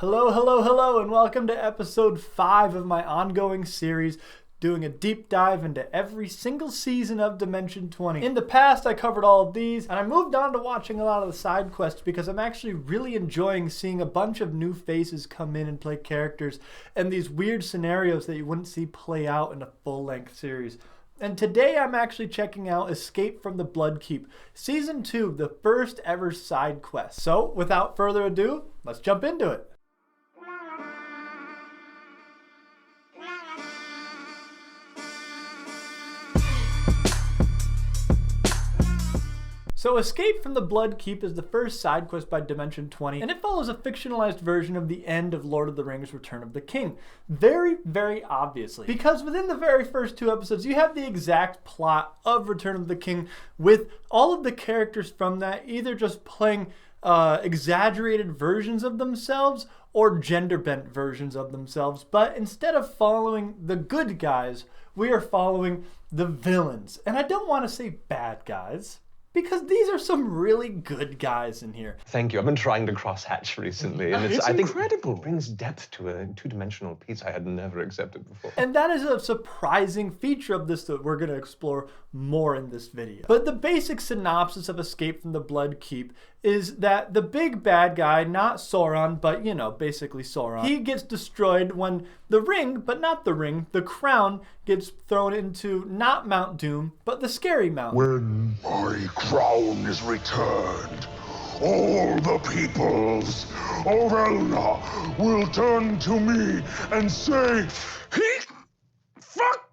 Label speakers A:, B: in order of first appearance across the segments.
A: Hello, hello, hello, and welcome to episode 5 of my ongoing series, doing a deep dive into every single season of Dimension 20. In the past, I covered all of these, and I moved on to watching a lot of the side quests because I'm actually really enjoying seeing a bunch of new faces come in and play characters, and these weird scenarios that you wouldn't see play out in a full-length series. And today I'm actually checking out Escape from the Bloodkeep, Season 2, the first ever side quest. So, without further ado, let's jump into it. So Escape from the Bloodkeep is the first side quest by Dimension 20, and it follows a fictionalized version of the end of Lord of the Rings: Return of the King. Very, very obviously. Because within the very first 2 episodes, you have the exact plot of Return of the King, with all of the characters from that either just playing exaggerated versions of themselves or gender-bent versions of themselves. But instead of following the good guys, we are following the villains. And I don't want to say bad guys, because these are some really good guys in here.
B: Thank you. I've been trying to cross-hatch recently, and
C: It's
B: I think
C: incredible.
B: it brings depth to a two-dimensional piece I had never accepted before.
A: And that is a surprising feature of this that we're going to explore more in this video. But the basic synopsis of Escape from the Bloodkeep is that the big bad guy, not Sauron, but you know, basically Sauron, he gets destroyed when the ring, but not the ring, the crown gets thrown into not Mount Doom, but the scary mountain.
C: When my crown is returned, all the peoples of Elna will turn to me and say, fuck.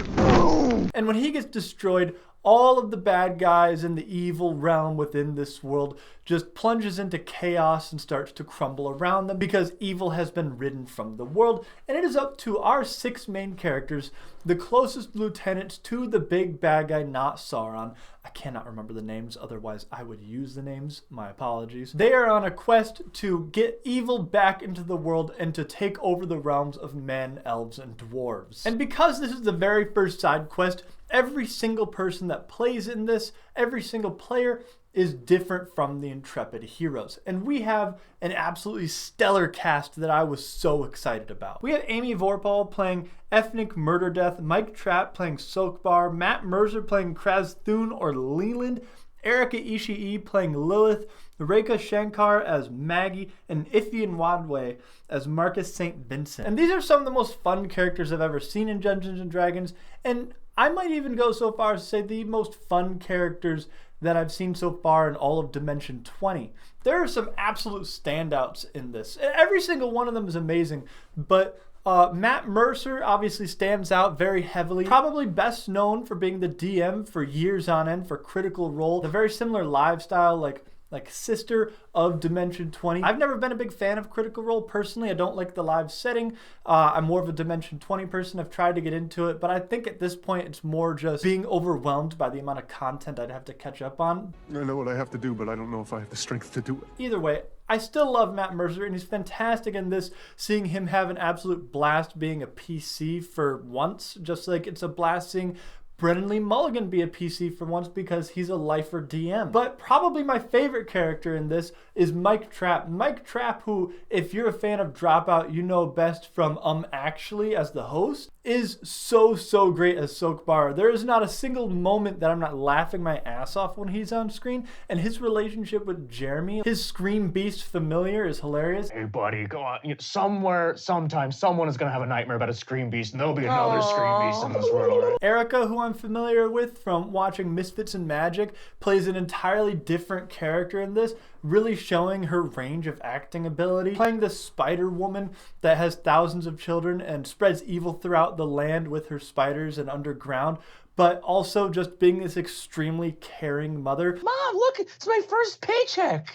C: No.
A: And when he gets destroyed, all of the bad guys in the evil realm within this world just plunges into chaos and starts to crumble around them because evil has been ridden from the world. And it is up to our 6 main characters, the closest lieutenants to the big bad guy, not Sauron. I cannot remember the names, otherwise I would use the names. My apologies. They are on a quest to get evil back into the world and to take over the realms of men, elves, and dwarves. And because this is the very first side quest, every single person that plays in this, every single player, is different from the intrepid heroes. And we have an absolutely stellar cast that I was so excited about. We have Amy Vorpahl playing Ethnic Murder Death, Mike Trapp playing Sokbar, Matt Mercer playing Krazthun or Leland, Erika Ishii playing Lilith, Rekha Shankar as Maggie, and Ifian Wadway as Marcus St. Vincent. And these are some of the most fun characters I've ever seen in Dungeons & Dragons, and I might even go so far as to say the most fun characters that I've seen so far in all of Dimension 20. There are some absolute standouts in this. Every single one of them is amazing, but Matt Mercer obviously stands out very heavily. Probably best known for being the DM for years on end for Critical Role. A very similar live style, like sister of Dimension 20. I've never been a big fan of Critical Role personally. I don't like the live setting. I'm more of a Dimension 20 person. I've tried to get into it, but I think at this point it's more just being overwhelmed by the amount of content I'd have to catch up on.
C: I know what I have to do, but I don't know if I have the strength to do it.
A: Either way, I still love Matt Mercer, and he's fantastic in this, seeing him have an absolute blast being a PC for once, just like it's a blast seeing Brennan Lee Mulligan be a PC for once because he's a lifer DM. But probably my favorite character in this is Mike Trapp. Mike Trapp, who, if you're a fan of Dropout, you know best from Actually as the host, is so great as Sokbar. There is not a single moment that I'm not laughing my ass off when he's on screen, and his relationship with Jeremy, his Scream Beast familiar, is hilarious.
D: Hey, buddy, go on. Somewhere, sometime, someone is going to have a nightmare about a Scream Beast, and there'll be another Scream Beast in this world, right?
A: Erika, who I'm familiar with from watching Misfits and Magic, plays an entirely different character in this, really showing her range of acting ability. Playing the Spider Woman that has thousands of children and spreads evil throughout the land with her spiders and underground, but also just being this extremely caring mother.
D: Mom, look, it's my first paycheck.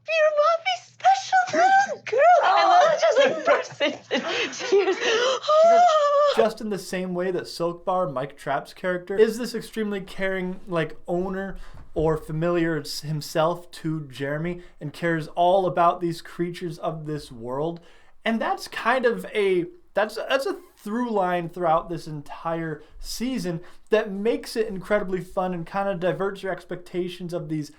E: Your mommy's special little girl. I love just like bursts into tears.
A: Just in the same way that Sokbar, Mike Trapp's character, is this extremely caring, like, owner or familiar himself to Jeremy and cares all about these creatures of this world. And that's kind of that's a through line throughout this entire season that makes it incredibly fun and kind of diverts your expectations of these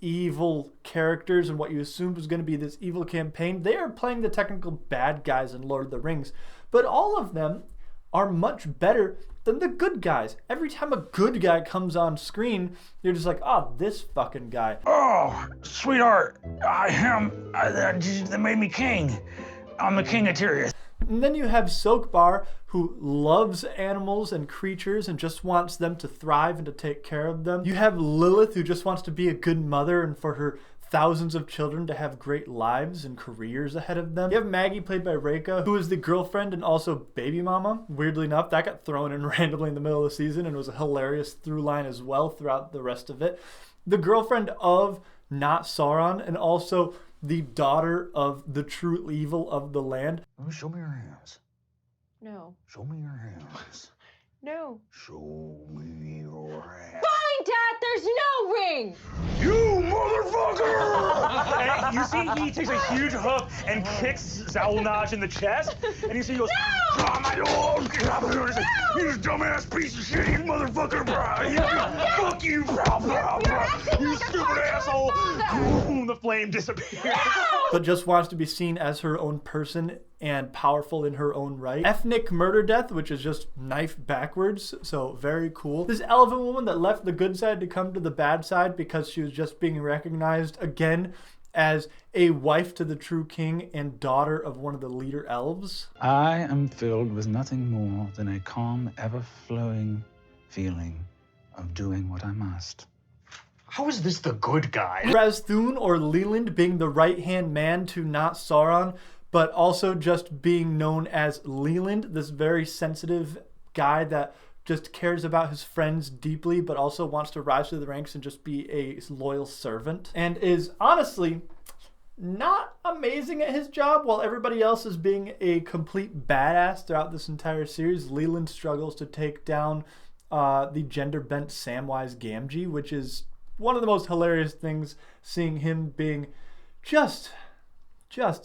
A: evil characters and what you assumed was going to be this evil campaign. They are playing the technical bad guys in Lord of the Rings, but all of them are much better than the good guys. Every time a good guy comes on screen, you're just like, oh, this fucking guy.
F: Oh, sweetheart, they made me king. I'm the king of Tyrius.
A: And then you have Sokbar, who loves animals and creatures and just wants them to thrive and to take care of them. You have Lilith, who just wants to be a good mother and for her thousands of children to have great lives and careers ahead of them. You have Maggie, played by Reika, who is the girlfriend and also baby mama. Weirdly enough, that got thrown in randomly in the middle of the season and was a hilarious through line as well throughout the rest of it. The girlfriend of not Sauron, and also the daughter of the true evil of the land.
F: Show me your hands.
E: No.
F: Show me your hands.
E: No.
F: Show me your hands.
E: Fine, Dad, there's no ring!
F: You motherfucker!
D: And you see he takes a huge hook and kicks Zalnaj in the chest, and you see he goes,
F: Oh, my dog! You dumbass piece of shit, you motherfucker, bro! Fuck you, bro! You stupid asshole!
D: boom, the flame disappears.
A: But just wants to be seen as her own person and powerful in her own right. Ethnic murder death, which is just knife backwards, so very cool. This elven woman that left the good side to come to the bad side because she was just being recognized again as a wife to the true king and daughter of one of the leader elves.
G: I am filled with nothing more than a calm, ever-flowing feeling of doing what I must.
D: How is this the good guy?
A: Razthun, or Leland, being the right-hand man to not Sauron, but also just being known as Leland, this very sensitive guy that just cares about his friends deeply, but also wants to rise through the ranks and just be a loyal servant, and is honestly not amazing at his job. While everybody else is being a complete badass throughout this entire series, Leland struggles to take down the gender-bent Samwise Gamgee, which is one of the most hilarious things, seeing him being just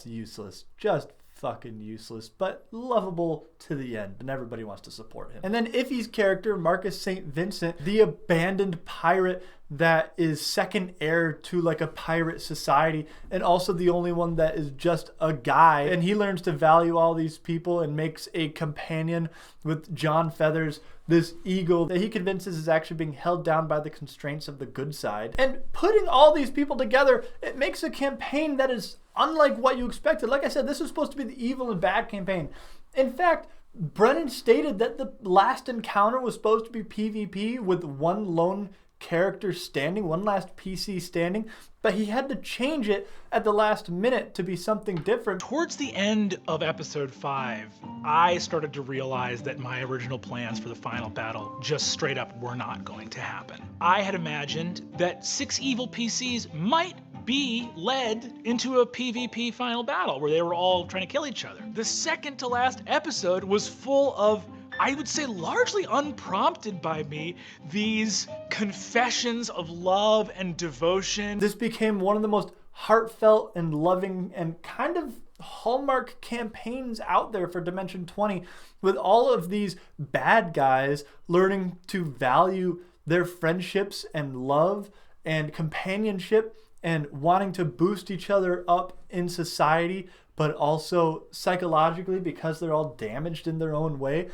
A: useless, just fucking useless, but lovable to the end, and everybody wants to support him. And then Iffy's character, Marcus St. Vincent, the abandoned pirate that is second heir to like a pirate society, and also the only one that is just a guy, and he learns to value all these people and makes a companion with John Feathers, this eagle that he convinces is actually being held down by the constraints of the good side. And putting all these people together, it makes a campaign that is unlike what you expected. Like I said, this is supposed to be the evil and bad campaign. In fact, Brennan stated that the last encounter was supposed to be PvP with one lone character standing, one last PC standing, but he had to change it at the last minute to be something different.
H: Towards the end of episode 5, I started to realize that my original plans for the final battle just straight up were not going to happen. I had imagined that 6 evil PCs might be led into a PvP final battle where they were all trying to kill each other. The second to last episode was full of, I would say largely unprompted by me, these confessions of love and devotion.
A: This became one of the most heartfelt and loving and kind of hallmark campaigns out there for Dimension 20, with all of these bad guys learning to value their friendships and love and companionship and wanting to boost each other up in society, but also psychologically because they're all damaged in their own way.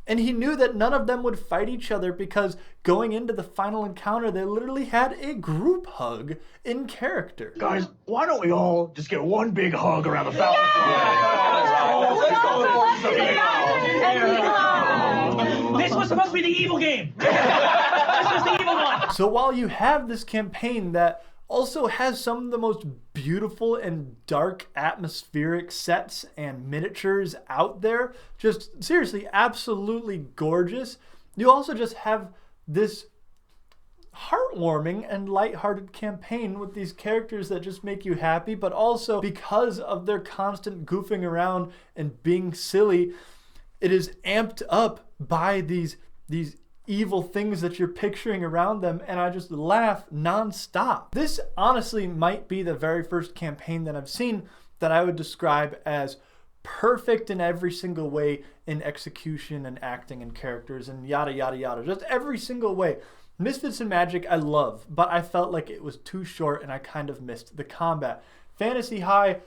A: And he knew that none of them would fight each other because going into the final encounter, they literally had a group hug in character.
F: Guys, why don't we all just get one big hug around the fountain?
D: This was supposed to be the evil game. This was the evil one.
A: So while you have this campaign that also has some of the most beautiful and dark atmospheric sets and miniatures out there, just seriously absolutely gorgeous, you also just have this heartwarming and lighthearted campaign with these characters that just make you happy, but also because of their constant goofing around and being silly, it is amped up by these evil things that you're picturing around them, and I just laugh nonstop. This honestly might be the very first campaign that I've seen that I would describe as perfect in every single way, in execution and acting and characters and yada, yada, yada. Just every single way. Misfits and Magic I love, but I felt like it was too short and I kind of missed the combat. Fantasy High,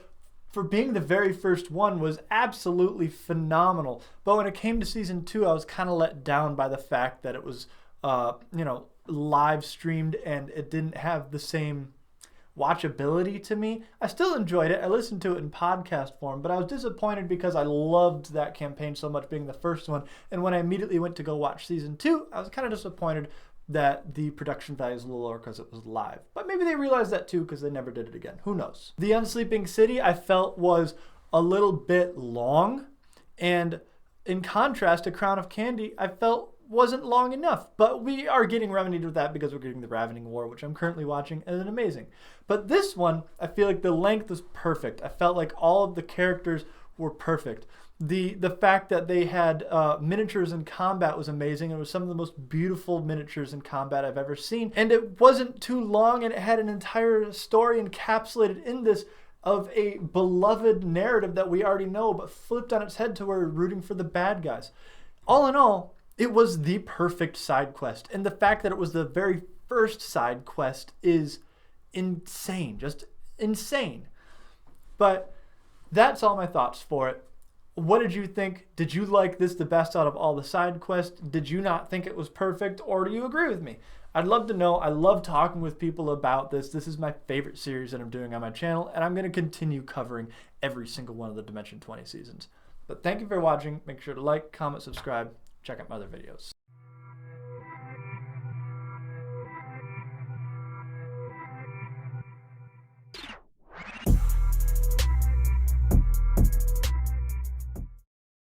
A: for being the very first one, was absolutely phenomenal. But when it came to season 2, I was kind of let down by the fact that it was, live streamed and it didn't have the same watchability to me. I still enjoyed it. I listened to it in podcast form, but I was disappointed because I loved that campaign so much, being the first one. And when I immediately went to go watch season 2, I was kind of disappointed that the production value is a little lower because it was live. But maybe they realized that too because they never did it again. Who knows? The Unsleeping City I felt was a little bit long, and in contrast to Crown of Candy, I felt wasn't long enough. But we are getting remedied with that because we're getting the Ravening War, which I'm currently watching, and it's amazing. But this one, I feel like the length was perfect. I felt like all of the characters were perfect. The fact that they had miniatures in combat was amazing. It was some of the most beautiful miniatures in combat I've ever seen. And it wasn't too long, and it had an entire story encapsulated in this of a beloved narrative that we already know, but flipped on its head to where we're rooting for the bad guys. All in all, it was the perfect side quest. And the fact that it was the very first side quest is insane. Just insane. But that's all my thoughts for it. What did you think? Did you like this the best out of all the side quests? Did you not think it was perfect, or do you agree with me? I'd love to know. I love talking with people about this. This is my favorite series that I'm doing on my channel, and I'm going to continue covering every single one of the Dimension 20 seasons. But thank you for watching. Make sure to like, comment, subscribe, check out my other videos.